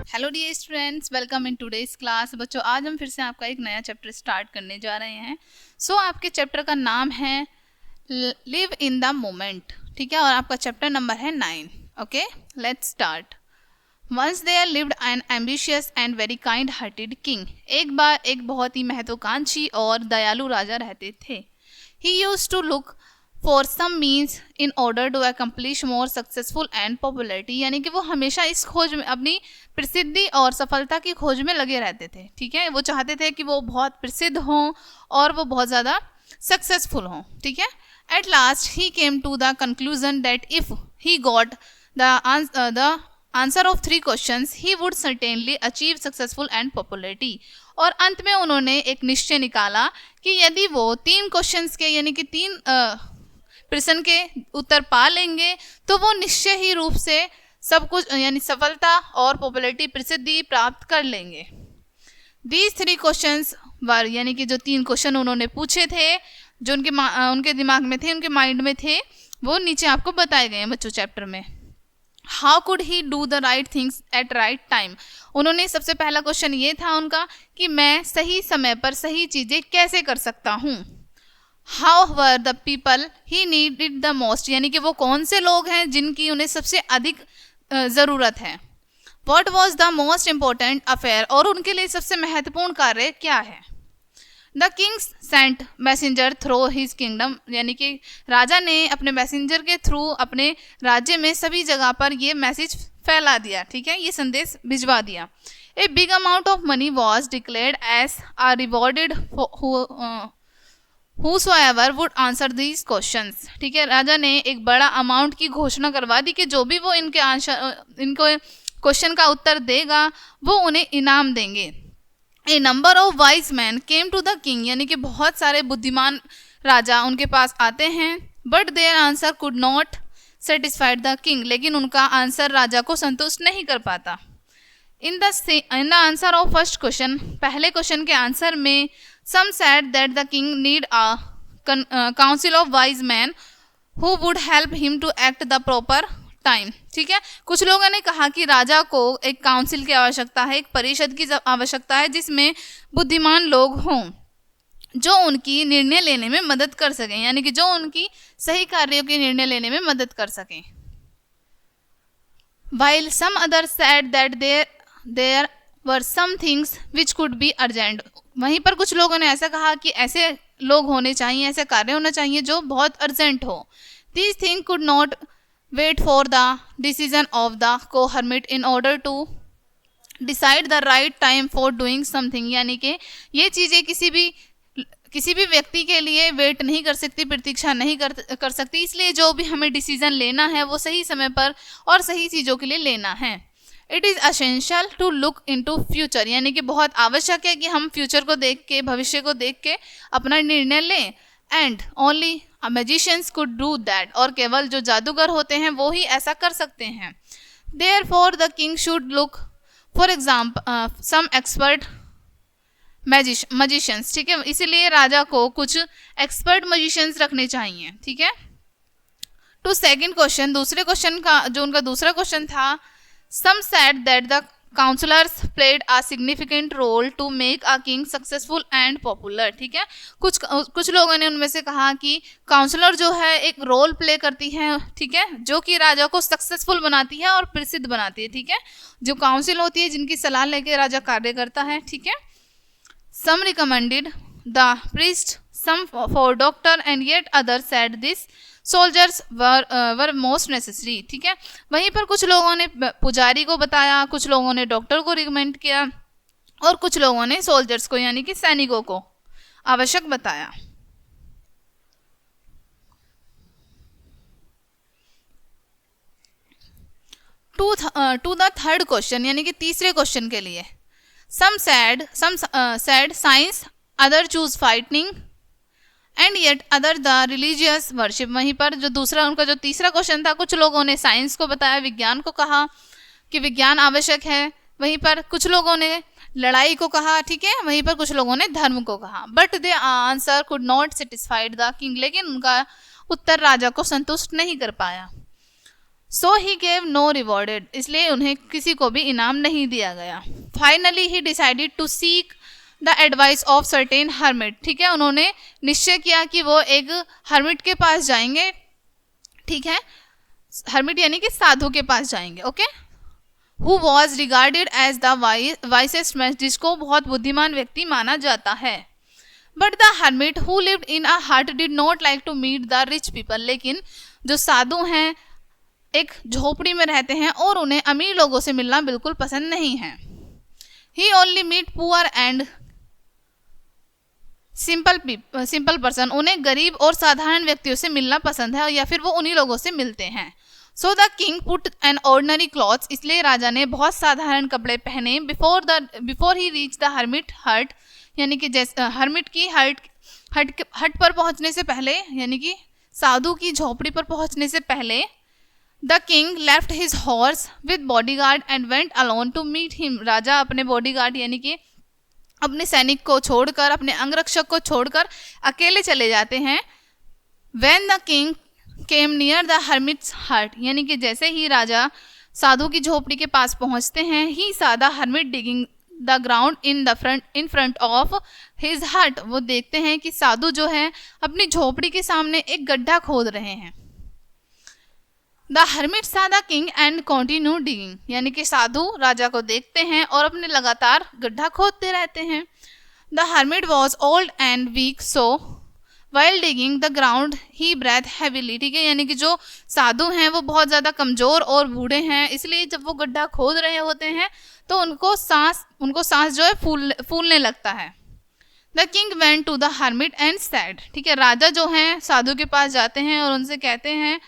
Hello dear students, welcome in today's class. बच्चों, आज हम फिर से आपका एक नया चैप्टर स्टार्ट करने जा रहे हैं। आपके चैप्टर का नाम है लिव इन द मोमेंट, ठीक है, और आपका चैप्टर नंबर है 9। Okay, let's start. Once there lived an ambitious and very kind hearted king. एक बार एक बहुत ही महत्वाकांक्षी और दयालु राजा रहते थे। He used to look for some means in order to accomplish more successful and popularity, यानी कि वो हमेशा इस खोज में, अपनी प्रसिद्धि और सफलता की खोज में लगे रहते थे। ठीक है, वो चाहते थे कि वो बहुत प्रसिद्ध हों और वो बहुत ज़्यादा सक्सेसफुल हों। ठीक है, at last he came to the conclusion that if he got the answer of 3 questions he would certainly achieve successful and popularity. और अंत में उन्होंने एक निश्चय निकाला कि यदि वो 3 क्वेश्चंस के, यानी कि 3 प्रश्न के उत्तर पा लेंगे तो वो निश्चय ही रूप से सब कुछ, यानी सफलता और पॉपुलैरिटी, प्रसिद्धि प्राप्त कर लेंगे। दीज 3 क्वेश्चंस वर, यानी कि जो 3 क्वेश्चन उन्होंने पूछे थे, जो उनके दिमाग में थे, उनके माइंड में थे, वो नीचे आपको बताए गए हैं बच्चों चैप्टर में। How could he do the right things at right time. उन्होंने सबसे पहला क्वेश्चन ये था उनका कि मैं सही समय पर सही चीज़ें कैसे कर सकता हूँ। How were the people he needed the most, यानी कि वो कौन से लोग हैं जिनकी उन्हें सबसे अधिक ज़रूरत है। What was the most important affair, और उनके लिए सबसे महत्वपूर्ण कार्य क्या है। The king's sent messenger through his kingdom, यानी कि राजा ने अपने मैसेंजर के थ्रू अपने राज्य में सभी जगह पर ये मैसेज फैला दिया। ठीक है, ये संदेश भिजवा दिया। A big amount of money was declared as a rewarded whosoever would answer these questions। ठीक है, राजा ने एक बड़ा अमाउंट की घोषणा करवा दी कि जो भी वो इनको क्वेश्चन का उत्तर देगा वो उन्हें इनाम देंगे। A number of wise man came to the king, यानी कि बहुत सारे बुद्धिमान राजा उनके पास आते हैं। But their answer could not satisfied the king, लेकिन उनका आंसर राजा को संतुष्ट नहीं कर पाता। In the answer of first question, पहले क्वेश्चन के आंसर में, some said that the king need a council of wise men who would help him to act the proper time। ठीक है, कुछ लोगों ने कहा कि राजा को एक काउंसिल की आवश्यकता है, एक परिषद की आवश्यकता है जिसमें बुद्धिमान लोग हों जो उनकी निर्णय लेने में मदद कर सकें, यानी कि जो उनकी सही कार्यों के निर्णय लेने में मदद कर सकें। While some others said that there were some things which could be urgent। वहीं पर कुछ लोगों ने ऐसा कहा कि ऐसे लोग होने चाहिए, ऐसे कार्य होना चाहिए जो बहुत अर्जेंट हो। These things could not wait for the decision of the co-hermit in order to decide the right time for doing something। यानी कि ये चीज़ें किसी भी व्यक्ति के लिए वेट नहीं कर सकती, प्रतीक्षा नहीं कर सकती, इसलिए जो भी हमें डिसीजन लेना है वो सही समय पर और सही चीज़ों के लिए लेना है। It is essential to look into future, यानी कि बहुत आवश्यक है कि हम फ्यूचर को देख के, भविष्य को देख के अपना निर्णय लें। And only magicians could do that, और केवल जो जादूगर होते हैं वो ही ऐसा कर सकते हैं। Therefore the king should look for example some expert magicians. ठीक है, इसीलिए राजा को कुछ एक्सपर्ट मैजिशियंस रखने चाहिए। ठीक है, टू सेकंड क्वेश्चन, दूसरे क्वेश्चन का जो उनका दूसरा क्वेश्चन था, some said that the counselors played a significant role to make a king successful and popular। ठीक है, कुछ लोगों ने उनमें से कहा कि काउंसलर जो है एक रोल प्ले करती है, ठीक है, जो कि राजा को सक्सेसफुल बनाती है और प्रसिद्ध बनाती है। ठीक है, जो काउंसिल होती है जिनकी सलाह लेकर राजा कार्य करता है। ठीक है, some recommended the priest, some for doctor and yet others said this soldiers were most necessary. ठीक है, वहीं पर कुछ लोगों ने पुजारी को बताया, कुछ लोगों ने डॉक्टर को रिकमेंड किया और कुछ लोगों ने सोल्जर्स को, यानी कि सैनिकों को आवश्यक बताया। टू द थर्ड क्वेश्चन, यानी कि तीसरे क्वेश्चन के लिए, some said science, other choose fighting and yet other the religious worship. वहीं पर उनका जो तीसरा क्वेश्चन था, कुछ लोगों ने साइंस को बताया, विज्ञान को कहा कि विज्ञान आवश्यक है, वहीं पर कुछ लोगों ने लड़ाई को कहा। ठीक है, वहीं पर कुछ लोगों ने धर्म को कहा। But the answer could not satisfied the king, लेकिन उनका उत्तर राजा को संतुष्ट नहीं कर पाया। So he gave no rewarded, इसलिए उन्हें किसी को भी इनाम नहीं दिया गया. Finally he decided to seek the advice of certain hermit. ठीक है, उन्होंने निश्चय किया कि वो एक हर्मिट के पास जाएंगे. ठीक है, हर्मिट यानी कि साधु के पास जाएंगे. Okay, who was regarded as the wisest man, जिसको बहुत बुद्धिमान व्यक्ति माना जाता है. But the hermit who lived in a hut did not like to meet the rich people, लेकिन जो साधु हैं एक झोपड़ी में रहते हैं और उन्हें अमीर लोगों से मिलना बिल्कुल पसंद नहीं है. He only meet poor and simple person, उन्हें गरीब और साधारण व्यक्तियों से मिलना पसंद है या फिर वो उन्हीं लोगों से मिलते हैं. So the king put an ordinary clothes, इसलिए राजा ने बहुत साधारण कपड़े पहने. Before he reach the hermit हट, यानी कि जैसे हर्मिट की हट पर पहुंचने से पहले, यानी कि साधु की झोपड़ी पर पहुंचने से पहले, the king left his horse with bodyguard and went alone to meet him. राजा अपने बॉडीगार्ड यानी कि अपने सैनिक को छोड़कर, अपने अंगरक्षक को छोड़कर अकेले चले जाते हैं. When the king came near the hermits हट, यानी कि जैसे ही राजा साधु की झोपड़ी के पास पहुंचते हैं, ही सा the hermit digging the ground in front of his हट, वो देखते हैं कि साधु जो है अपनी झोपड़ी के सामने एक गड्ढा खोद रहे हैं. द हर्मिट सा the king and continue digging, यानी कि साधु राजा को देखते हैं और अपने लगातार गड्ढा खोदते रहते हैं. The hermit was old and weak, so while digging the ground he breath heavily. ठीक है, यानी कि जो साधु हैं वो बहुत ज़्यादा कमज़ोर और बूढ़े हैं, इसलिए जब वो गड्ढा खोद रहे होते हैं तो उनको सांस जो है फूलने लगता है. The king went to the hermit and said. ठीक है, राजा जो हैं साधु के पास जाते हैं और उनसे कहते हैं,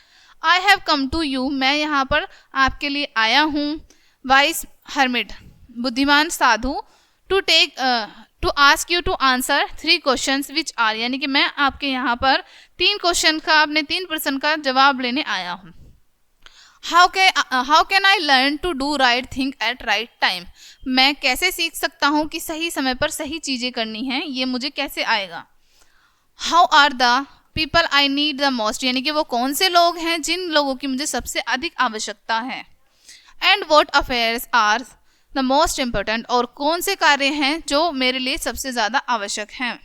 I have come to you, मैं यहाँ पर आपके लिए आया हूँ. वाइस हर्मिट, बुद्धिमान साधु, to ask you to answer 3 questions which are, यानी कि मैं आपके यहाँ पर 3 क्वेश्चन का, अपने 3 प्रश्न का जवाब लेने आया हूँ. How can I learn to do right thing at right time, मैं कैसे सीख सकता हूँ कि सही समय पर सही चीज़ें करनी हैं, ये मुझे कैसे आएगा. How are the people I need the most, यानी कि वो कौन से लोग हैं जिन लोगों की मुझे सबसे अधिक आवश्यकता है. And what affairs are the most important, और कौन से कार्य हैं जो मेरे लिए सबसे ज़्यादा आवश्यक हैं.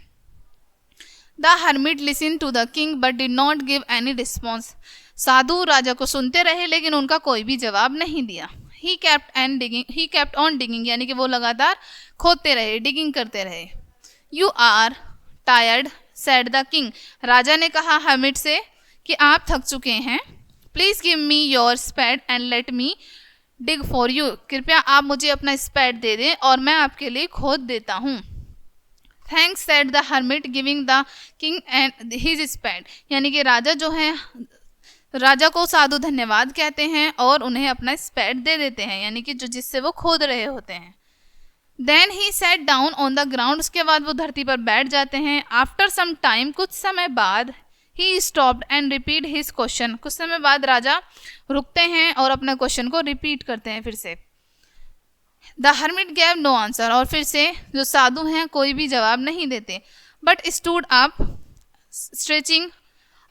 The hermit listen to the king but did not give any response, साधु राजा को सुनते रहे लेकिन उनका कोई भी जवाब नहीं दिया. ही केप्ट ऑन डिगिंग, यानी कि वो लगातार खोदते रहे, डिगिंग करते रहे. You are tired said the king, राजा ने कहा हर्मिट से कि आप थक चुके हैं. Please give me your spade and let me dig for you, कृपया आप मुझे अपना स्पैड दे दें और मैं आपके लिए खोद देता हूँ. Thanks said the hermit giving the king and his spade, यानी कि राजा जो है, राजा को साधु धन्यवाद कहते हैं और उन्हें अपना स्पैड दे देते हैं, यानी कि जो जिससे वो खोद रहे होते हैं. Then he sat down on the ground, उसके बाद वो धरती पर बैठ जाते हैं. आफ्टर सम टाइम, कुछ समय बाद, he stopped and repeat his question, कुछ समय बाद राजा रुकते हैं और अपने क्वेश्चन को रिपीट करते हैं फिर से. The hermit gave no answer, और फिर से जो साधु हैं कोई भी जवाब नहीं देते. But stood up stretching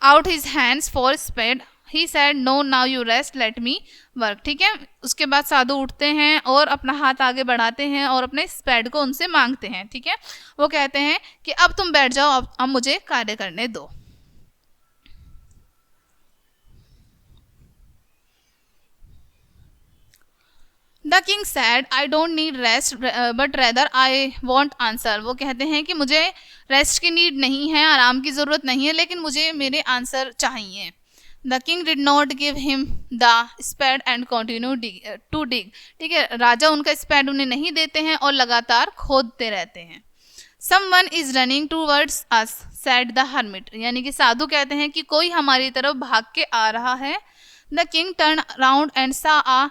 out his hands for spade, he said no now you rest let me work. ठीक है, उसके बाद साधु उठते हैं और अपना हाथ आगे बढ़ाते हैं और अपने स्पेड को उनसे मांगते हैं. ठीक है, वो कहते हैं कि अब तुम बैठ जाओ, अब मुझे कार्य करने दो. The king sad I don't need rest but rather I want answer, वो कहते हैं कि मुझे रेस्ट की नीड नहीं है, आराम की ज़रूरत नहीं है, लेकिन मुझे मेरे आंसर चाहिए. The king did not give him the spade and continue to dig. ठीक है, राजा उनका स्पैड उन्हें नहीं देते हैं और लगातार खोदते रहते हैं. Someone is running towards us sad the hermit, यानी कि साधु कहते हैं कि कोई हमारी तरफ भाग के आ रहा है. The king turn around and saw a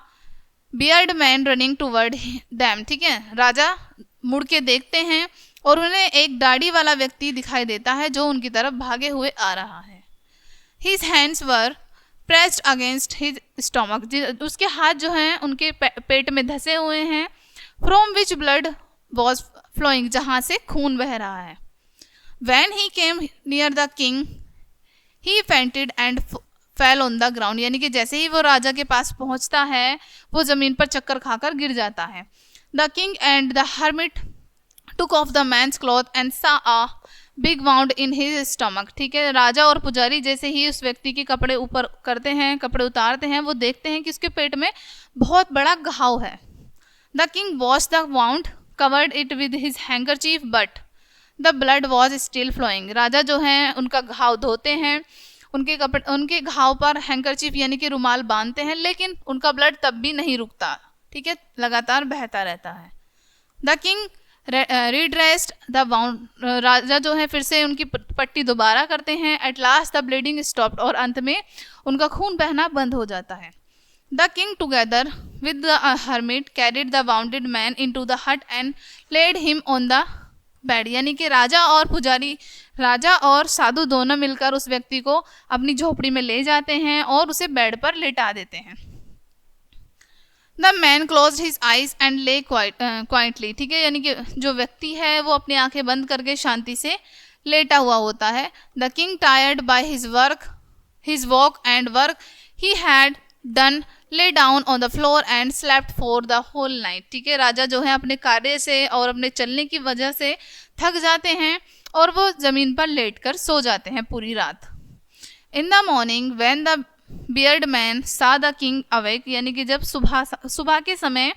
beard man running toward them. ठीक है, राजा मुड़ के देखते हैं और उन्हें एक दाढ़ी वाला व्यक्ति दिखाई देता है जो उनकी तरफ भागे हुए आ रहा है. His hands were pressed against his stomach, उसके हाथ जो हैं उनके पेट में धसे हुए हैं. From which blood was flowing, जहाँ से खून बह रहा है. When he came near the king, he fainted and fell on the ground, यानी कि जैसे ही वो राजा के पास पहुंचता है वो जमीन पर चक्कर खाकर गिर जाता है। The king and the hermit took off the man's cloth and saw a big wound in his stomach. ठीक है, राजा और पुजारी जैसे ही उस व्यक्ति के कपड़े ऊपर करते हैं, कपड़े उतारते हैं, वो देखते हैं कि उसके पेट में बहुत बड़ा घाव है। The king wash the wound, covered it with his handkerchief but the blood was still flowing. राजा जो है उनका घाव धोते हैं, उनके घाव पर हैंकरचीफ यानी कि रुमाल बांधते हैं, लेकिन उनका ब्लड तब भी नहीं रुकता। ठीक है, लगातार बहता रहता है। द किंग रिड्रेस्ड द वाउंड, राजा जो है फिर से उनकी पट्टी दोबारा करते हैं। At last the bleeding stopped, और अंत में उनका खून बहना बंद हो जाता है। The king together with the hermit carried the wounded man into the hut and laid him on the bed, यानी कि राजा और पुजारी, राजा और साधु दोनों मिलकर उस व्यक्ति को अपनी झोपड़ी में ले जाते हैं और उसे बेड पर लेटा देते हैं। The man closed his eyes and ले क्वाइटली। ठीक है, यानी कि जो व्यक्ति है वो अपनी आंखें बंद करके शांति से लेटा हुआ होता है। The king tired by his walk and work he had done lay down on the floor and slept for the whole night. ठीक है, राजा जो है अपने कार्य से और अपने चलने की वजह से थक जाते हैं और वो जमीन पर लेटकर सो जाते हैं पूरी रात। In the morning when the beard man सा द किंग अवेक, यानी कि जब सुबह के समय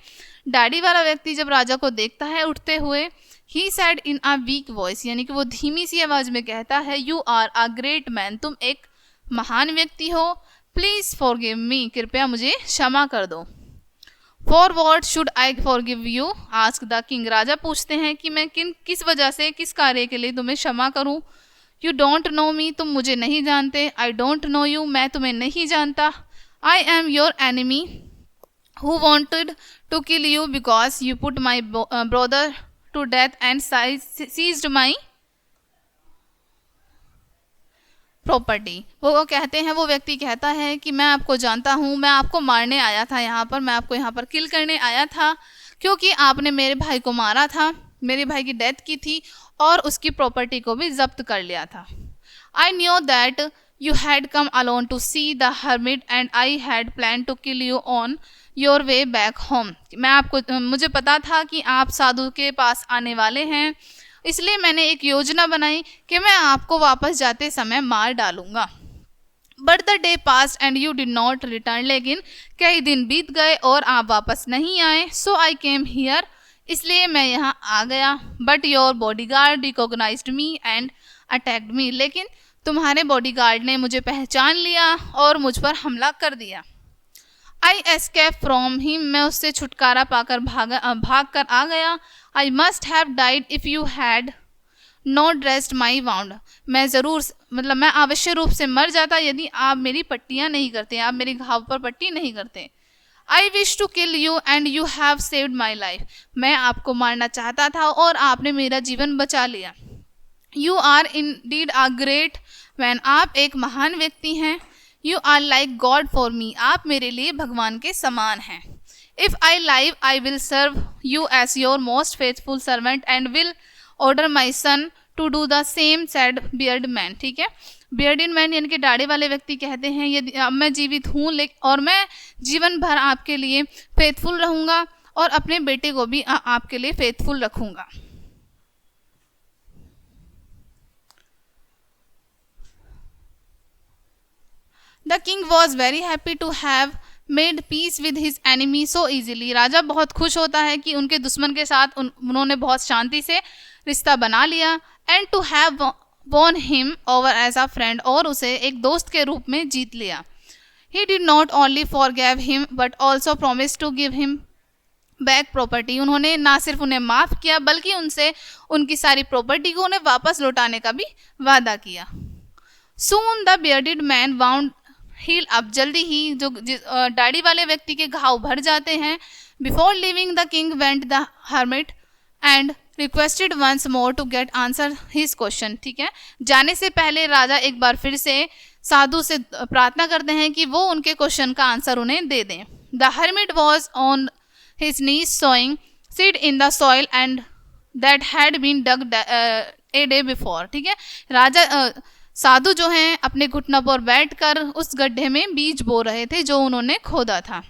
दाढ़ी वाला व्यक्ति जब राजा को देखता है उठते हुए, he said in a weak voice, यानी कि वो धीमी सी आवाज में कहता है, you are a great man, तुम एक महान व्यक्ति हो, प्लीज फॉरगिव मी, कृपया मुझे क्षमा कर दो। For what should I forgive you, ask the king, राजा पूछते हैं कि मैं किस वजह से, किस कार्य के लिए तुम्हें क्षमा करूं। यू डोंट नो मी, तुम मुझे नहीं जानते। आई डोंट नो यू, मैं तुम्हें नहीं जानता। I am your enemy who wanted to kill you because you put my brother to death and seized my property. वो कहते हैं, वो व्यक्ति कहता है कि मैं आपको जानता हूँ, मैं आपको मारने आया था यहाँ पर, मैं आपको यहाँ पर किल करने आया था क्योंकि आपने मेरे भाई को मारा था, मेरे भाई की डेथ की थी और उसकी प्रॉपर्टी को भी जब्त कर लिया था। I knew that you had come alone to see the hermit and I had plan to kill you on your way back home. मुझे पता था कि आप साधु के पास आने वाले हैं, इसलिए मैंने एक योजना बनाई कि मैं आपको वापस जाते समय मार डालूंगा। But the day pass and you did not return, लेकिन कई दिन बीत गए और आप वापस नहीं आए। सो आई केम हियर, इसलिए मैं यहाँ आ गया। But your bodyguard recognised me and attacked me, लेकिन तुम्हारे बॉडीगार्ड ने मुझे पहचान लिया और मुझ पर हमला कर दिया। आई एस्केप फ्रॉम हिम, मैं उससे छुटकारा पाकर भाग कर आ गया। I must have died if you had not dressed my wound, मैं अवश्य रूप से मर जाता यदि आप मेरी पट्टियाँ नहीं करते, आप मेरे घाव पर पट्टी नहीं करते। I wish to kill you and you have saved my life, मैं आपको मारना चाहता था और आपने मेरा जीवन बचा लिया। You are indeed a great man, आप एक महान व्यक्ति हैं। You are like God for me, आप मेरे लिए भगवान के समान हैं। If I live I will serve you as your most faithful servant and will order my son to do the same, said beard man. ठीक है, बियर्डेड मैन यानी कि दाढ़ी वाले व्यक्ति कहते हैं, यदि अब मैं जीवित हूँ और मैं जीवन भर आपके लिए फेथफुल रहूँगा और अपने बेटे को भी आपके लिए फेथफुल रखूँगा। The king was very happy to have made peace with his enemy so easily, राजा बहुत खुश होता है कि उनके दुश्मन के साथ उन्होंने बहुत शांति से रिश्ता बना लिया। And to have won him over as a friend, और उसे एक दोस्त के रूप में जीत लिया। He did not only forgive him but also promised to give him back property, उन्होंने ना सिर्फ उन्हें माफ़ किया बल्कि उनसे उनकी सारी प्रॉपर्टी को उन्हें वापस लौटाने का भी वादा किया। Soon the bearded man wound heal up, जल्दी ही जो दाढ़ी वाले व्यक्ति के घाव भर जाते हैं। Before leaving the king went the hermit and requested once more to get answer his question. ठीक है, जाने से पहले राजा एक बार फिर से साधु से प्रार्थना करते हैं कि वो उनके क्वेश्चन का आंसर उन्हें दे दें। The hermit was on his knees sowing seed in the soil and that had been dug a day before. ठीक है, राजा साधु जो हैं अपने घुटनों पर बैठकर उस गड्ढे में बीज बो रहे थे जो उन्होंने खोदा था।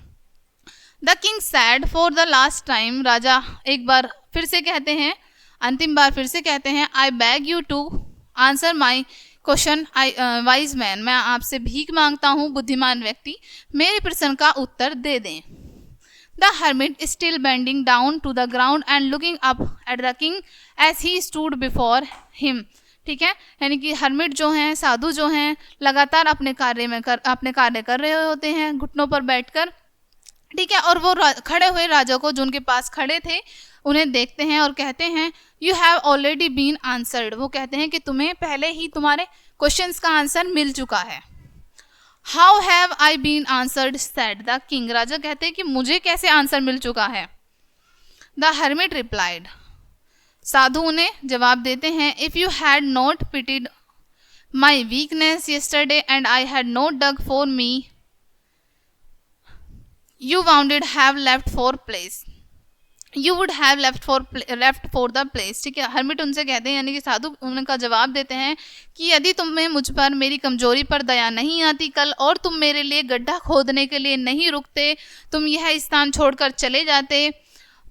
The king said for the last time, राजा एक बार फिर से कहते हैं, अंतिम बार फिर से कहते हैं, I beg you to answer my question wise man, मैं आपसे भीख मांगता हूँ बुद्धिमान व्यक्ति, मेरे प्रश्न का उत्तर दे दें। The hermit still bending down to the ground and looking up at the king as he stood before him. ठीक है, यानी कि हर्मिट जो हैं, साधु जो हैं, लगातार अपने कार्य कर रहे होते हैं घुटनों पर बैठकर। ठीक है, और वो खड़े हुए राजा को जो उनके पास खड़े थे उन्हें देखते हैं और कहते हैं, you have already been answered, वो कहते हैं कि तुम्हें पहले ही तुम्हारे क्वेश्चंस का आंसर मिल चुका है। How have I been answered said the king, राजा कहते हैं कि मुझे कैसे आंसर मिल चुका है। द हर्मिट रिप्लाइड, साधु उन्हें जवाब देते हैं, if you had not pitied my weakness yesterday and I had not dug for me you would have left for the place। ठीक है, हर्मिट उनसे कहते हैं, यानी कि साधु उनका जवाब देते हैं कि यदि तुम्हें मुझ पर मेरी कमजोरी पर दया नहीं आती कल और तुम मेरे लिए गड्ढा खोदने के लिए नहीं रुकते, तुम यह स्थान छोड़कर चले जाते।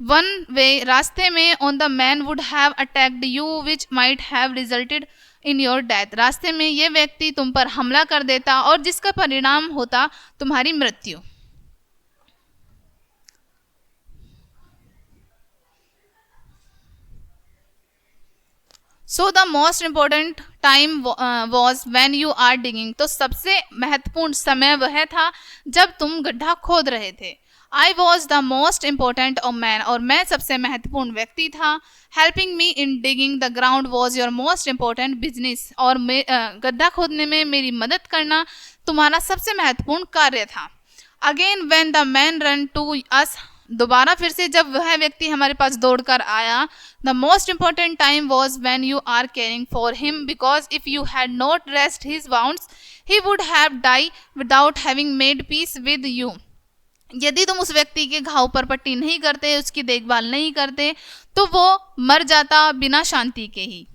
वन वे, रास्ते में, on the man would have attacked you which might have resulted in your death, रास्ते में ये व्यक्ति तुम पर हमला कर देता और जिसका परिणाम होता तुम्हारी मृत्यु। So the most important time was when you are digging, तो सबसे महत्वपूर्ण समय वह था जब तुम गड्ढा खोद रहे थे। I was the most important of man, और मैं सबसे महत्वपूर्ण व्यक्ति था। Helping me in digging the ground was your most important business, और गड्ढा खोदने में मेरी मदद करना तुम्हारा सबसे महत्वपूर्ण कार्य था। Again when the man ran to us, दोबारा फिर से जब वह व्यक्ति हमारे पास दौड़कर आया, the most important time was when you are caring for him because if you had not rest his wounds he would have die without having made peace with you, यदि तुम उस व्यक्ति के घाव पर पट्टी नहीं करते, उसकी देखभाल नहीं करते, तो वो मर जाता बिना शांति के ही।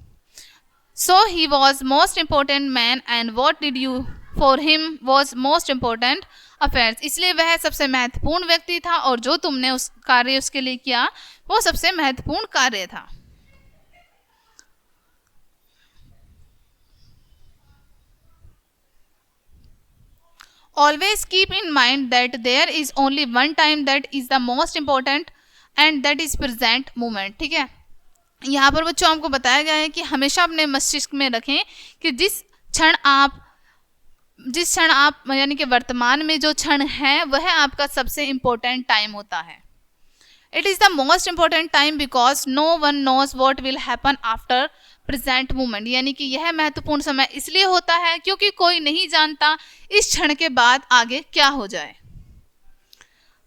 So he was most important man and what did you for him was most important affairs, इसलिए वह सबसे महत्वपूर्ण व्यक्ति था और जो तुमने उस कार्य उसके लिए किया वो सबसे महत्वपूर्ण कार्य था। Always keep in mind that there is only one time that is the most important and that is present moment। ठीक है, यहाँ पर बच्चों आपको बताया गया है कि हमेशा अपने मस्तिष्क में रखें कि जिस क्षण आप यानी कि वर्तमान में जो क्षण है वह आपका सबसे इम्पोर्टेंट टाइम होता है। It is the most important time because no one knows what will happen after present moment, यानी कि यह महत्वपूर्ण समय इसलिए होता है क्योंकि कोई नहीं जानता इस क्षण के बाद आगे क्या हो जाए।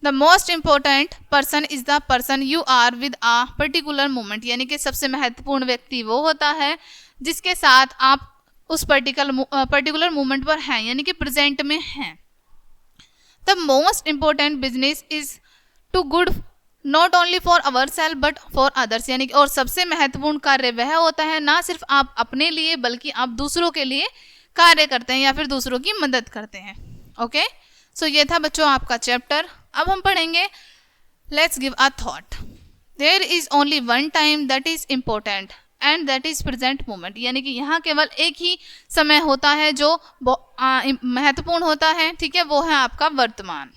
The most important person is the person you are with a particular moment, यानी कि सबसे महत्वपूर्ण व्यक्ति वो होता है जिसके साथ आप उस पर्टिकुलर मोमेंट पर हैं, यानी कि प्रेजेंट में हैं। The most important business is to good not only for our self but for others, यानी कि और सबसे महत्वपूर्ण कार्य वह होता है ना सिर्फ आप अपने लिए बल्कि आप दूसरों के लिए कार्य करते हैं या फिर दूसरों की मदद करते हैं। ओके, सो ये था बच्चों आपका चैप्टर। अब हम पढ़ेंगे let's give a thought. There is only one time that is important and that is present moment, यानी कि यहाँ केवल एक ही समय होता है जो महत्वपूर्ण होता है। ठीक है, वो है आपका वर्तमान।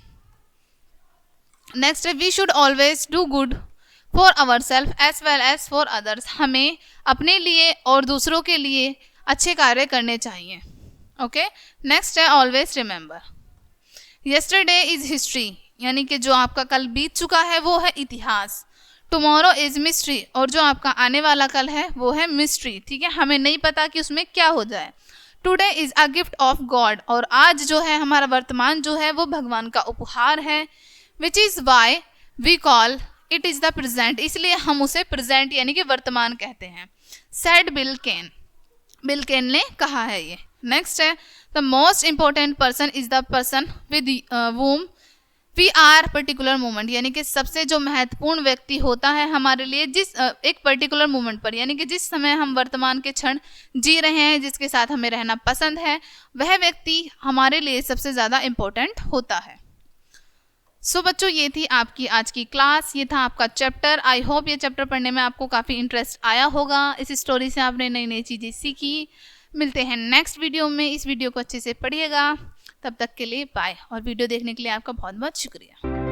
नेक्स्ट है we should always do good for our self as well as for others, हमें अपने लिए और दूसरों के लिए अच्छे कार्य करने चाहिए। ओके, नेक्स्ट है always remember yesterday is history, यानी कि जो आपका कल बीत चुका है वो है इतिहास। टुमारो इज मिस्ट्री, और जो आपका आने वाला कल है वो है मिस्ट्री। ठीक है, हमें नहीं पता कि उसमें क्या हो जाए। Today is a gift of God, और आज जो है हमारा वर्तमान जो है वो भगवान का उपहार है। Which is why we call it is the present, इसलिए हम उसे प्रेजेंट यानी कि वर्तमान कहते हैं। सेड बिल केन ने कहा है ये। नेक्स्ट है the most important person is the person with whom we are particular moment, यानी कि सबसे जो महत्वपूर्ण व्यक्ति होता है हमारे लिए जिस एक पर्टिकुलर मोमेंट पर, यानी कि जिस समय हम वर्तमान के क्षण जी रहे हैं, जिसके साथ हमें रहना पसंद है, वह व्यक्ति हमारे लिए सबसे ज़्यादा इम्पोर्टेंट होता है। सो बच्चों, ये थी आपकी आज की क्लास, ये था आपका चैप्टर। आई होप ये चैप्टर पढ़ने में आपको काफ़ी इंटरेस्ट आया होगा, इस स्टोरी से आपने नई नई चीज़ें सीखी। मिलते हैं नेक्स्ट वीडियो में, इस वीडियो को अच्छे से पढ़िएगा। तब तक के लिए बाय, और वीडियो देखने के लिए आपका बहुत बहुत शुक्रिया।